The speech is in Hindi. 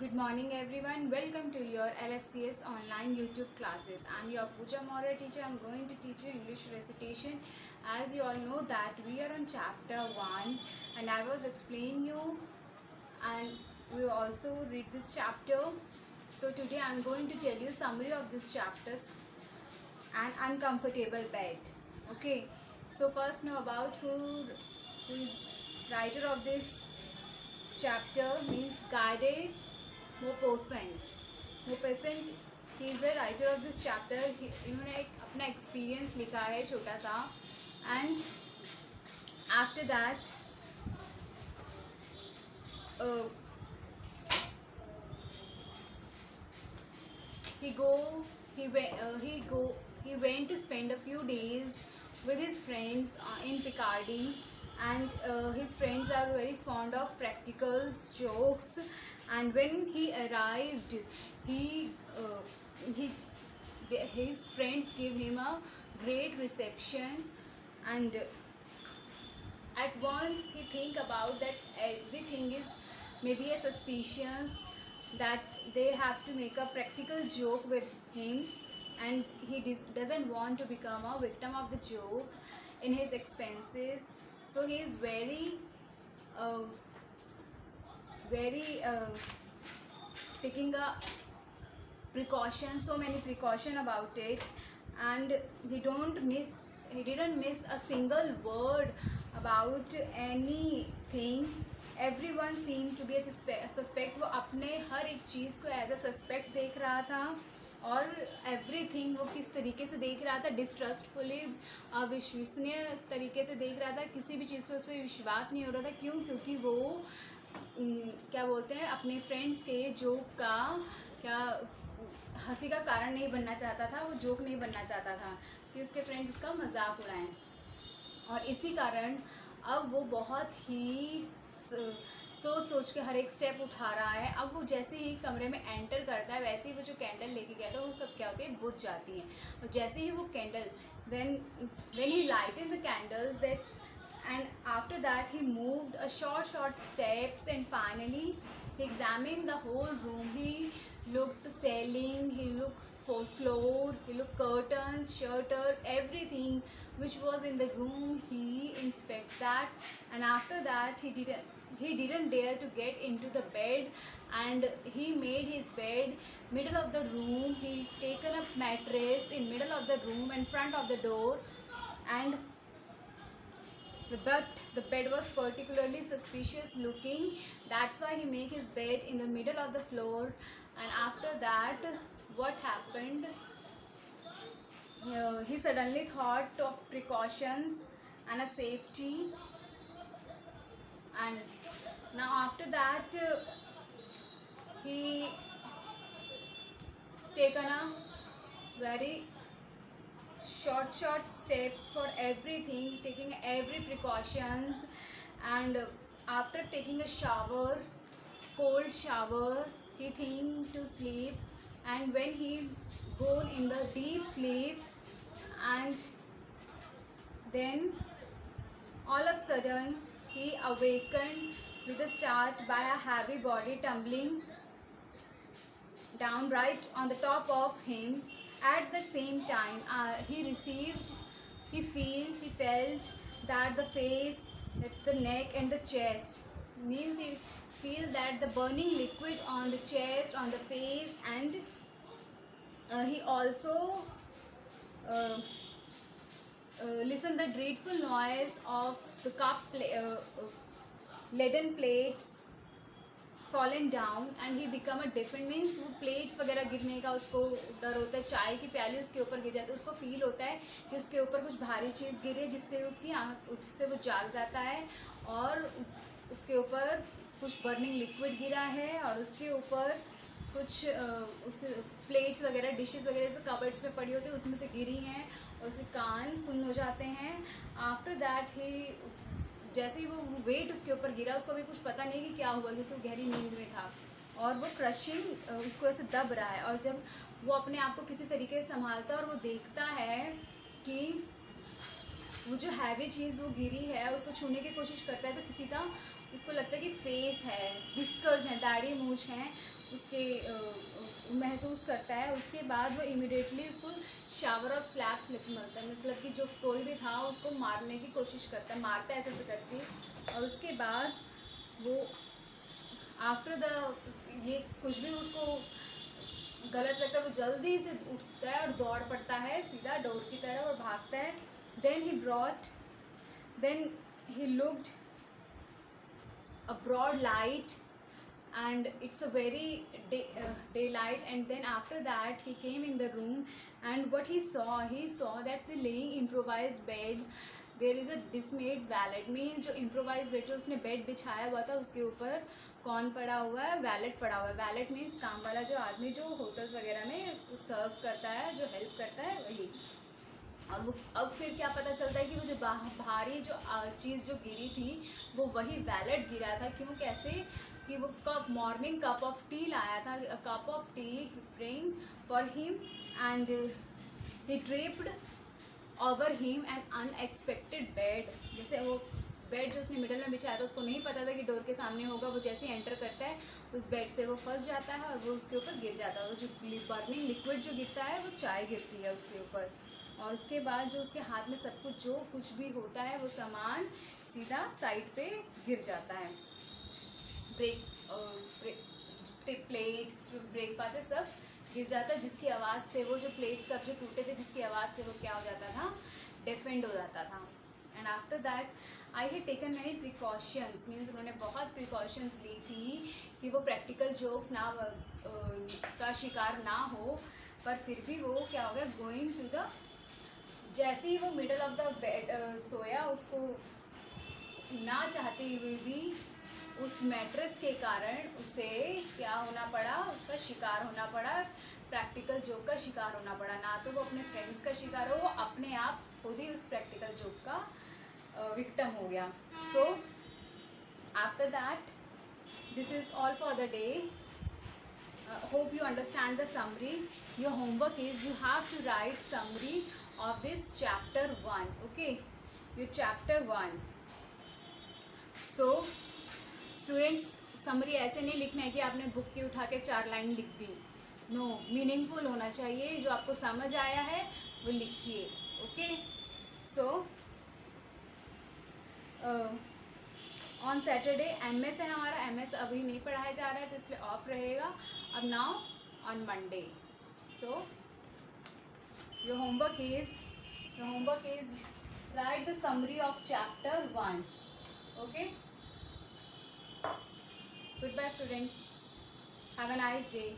Good morning everyone. Welcome to your LFCS online YouTube classes. I'm your Pooja Maurya teacher. I'm going to teach you English recitation. As you all know that we are on chapter 1 and I was explaining you and we will also read this chapter. So today I'm going to tell you summary of this chapters. An uncomfortable bed. Okay. So first know about who is writer of this chapter means guided Maupassant Maupassant he is the writer of this chapter. इन्होंने एक अपना एक्सपीरियंस लिखा है छोटा सा. And after that he went to spend a few days with his friends in Picardy, and his friends are very fond of practicals, jokes, and when he arrived, he he his friends gave him a great reception, and at once he think about that everything is maybe a suspicious, that they have to make a practical joke with him, and he doesn't want to become a victim of the joke in his expenses. So he is uh, very taking a precaution, so many precaution about it, and he didn't miss a single word about anything. Everyone seemed to be a suspect. वो अपने हर एक चीज़ को एज अ सस्पेक्ट देख रहा था, और एवरीथिंग वो किस तरीके से देख रहा था, डिस्ट्रस्टफुली, अविश्वसनीय तरीके से देख रहा था. किसी भी चीज़ पे उस पर विश्वास नहीं हो रहा था. क्यों? क्योंकि वो क्या बोलते हैं, अपने फ्रेंड्स के जोक का क्या हंसी का कारण नहीं बनना चाहता था. वो जोक नहीं बनना चाहता था कि उसके फ्रेंड्स उसका मजाक उड़ाएं. और इसी कारण अब वो बहुत ही सोच सोच के हर एक स्टेप उठा रहा है. अब वो जैसे ही कमरे में एंटर करता है, वैसे ही वो जो कैंडल लेके गया था वो सब क्या होती है, बुझ जाती हैं. और जैसे ही वो candle when he lighted the candles, that and after that he moved a short steps, and finally he examined the whole room. He looked the ceiling, he looked floor, he looked curtains, shutters, everything which was in the room. He inspected that, and after that he didn't dare to get into the bed, and he made his bed middle of the room. He taken a mattress in middle of the room in front of the door, and but the bed was particularly suspicious looking. That's why he make his bed in the middle of the floor. And after that, what happened, he suddenly thought of precautions and a safety. And now after that, he taken a very short steps for everything, taking every precautions. And after taking a shower, cold shower, he think to sleep. And when he go in the deep sleep, and then all of a sudden he awakened with a start by a heavy body tumbling down right on the top of him. At the same time, he felt that the face, that the neck and the chest, means he feel that the burning liquid on the chest, on the face, and he also uh, listened the dreadful noise of the leaden plates fallen down, and he become a different, means वो प्लेट्स वगैरह गिरने का उसको डर होता है. चाय की प्याली उसके ऊपर गिर जाती है, उसको फील होता है कि उसके ऊपर कुछ भारी चीज़ गिरी है, जिससे उसकी आँख, जिससे वो जाग जाता है. और उसके ऊपर कुछ बर्निंग लिक्विड गिरा है, और उसके ऊपर कुछ उसके प्लेट्स वगैरह, डिशेस वगैरह से कबर्ड्स में पड़ी होती है, उसमें से गिरी हैं, और उसके कान सुन्न हो जाते हैं. आफ्टर दैट ही, जैसे ही वो वेट उसके ऊपर गिरा, उसको भी कुछ पता नहीं कि क्या हुआ, क्योंकि वो गहरी नींद में था, और वो क्रशिंग उसको ऐसे दब रहा है. और जब वो अपने आप को किसी तरीके से संभालता है और वो देखता है कि वो जो हैवी चीज़ वो गिरी है, उसको छूने की कोशिश करता है, तो किसी का उसको लगता है कि फेस है, विस्कर्स हैं, दाढ़ी मूछ हैं, उसके महसूस करता है। उसके बाद वो इमिडिएटली उसको शावर ऑफ स्लैप्स मारता है, मतलब कि जो कोई भी था उसको मारने की कोशिश करता है, मारता है ऐसे ऐसे करके। और उसके बाद वो आफ्टर द ये कुछ भी उसको गलत लगता है वो जल्दी से उठता है और दौड़ पड़ता है सीधा डोर की तरफ और भागता है। Then he looked a broad light, and it's a very daylight. And then after that he came in the room, and what he saw that the laying improvised bed, there is a dismayed valet, means जो improvised bed जो उसने बेड बिछाया हुआ था उसके ऊपर कौन पड़ा हुआ है, वैलेट पड़ा हुआ है। वैलेट मीन्स काम वाला जो आदमी जो होटल्स वगैरह में सर्व करता है, जो हेल्प करता है, वही। और वो अब फिर क्या पता चलता है कि वो जो भारी जो चीज़ जो गिरी थी वो वही वैलेट गिरा था। क्यों, कैसे, कि वो मॉर्निंग कप ऑफ टी लाया था, cup of T bring for him, and he draped over him an unexpected bed. जैसे वो बेड जो उसने मिडल में बिछाया था उसको नहीं पता था कि डोर के सामने होगा, वो जैसे ही एंटर करता है उस बेड से वो फंस जाता है और वो उसके ऊपर गिर जाता है। वो जो बर्निंग लिक्विड जो गिरता है वो चाय गिरती है उसके ऊपर। और उसके बाद जो उसके हाथ में सब कुछ जो कुछ भी होता है वो सामान सीधा साइड पे गिर जाता है। प्लेट्स, ब्रेकफास्ट है, सब गिर जाता है, जिसकी आवाज़ से वो जो प्लेट्स कप जो टूटे थे जिसकी आवाज़ से वो क्या हो जाता था, डिफेंड हो जाता था। And after that I had taken many precautions, means उन्होंने बहुत प्रिकॉशंस ली थी कि वो प्रैक्टिकल जोक्स ना का शिकार ना हो। पर फिर भी वो क्या हो गया, गोइंग टू द, जैसे ही वो मिडल ऑफ द बेड सोया, उसको ना चाहते हुए भी उस मैट्रेस के कारण उसे क्या होना पड़ा, उसका शिकार होना पड़ा, प्रैक्टिकल जोक का शिकार होना पड़ा। ना तो वो अपने फ्रेंड्स का शिकार हो, वो अपने आप खुद ही उस प्रैक्टिकल जोक का विक्टिम हो गया। So after that this is all for the day. Hope you understand the summary. Your homework is you have to write summary of this chapter 1. Okay, your chapter 1. So students, summary ऐसे नहीं लिखना है कि आपने बुक की उठा के 4 लाइन लिख दी। नो, मीनिंगफुल होना चाहिए, जो आपको समझ आया है वो लिखिए। Okay, so on Saturday MS है हमारा, एमएस अभी नहीं पढ़ाया जा रहा है तो इसलिए ऑफ रहेगा। अब now on Monday, so your homework is write the summary of chapter 1. Okay, goodbye students, have a nice day.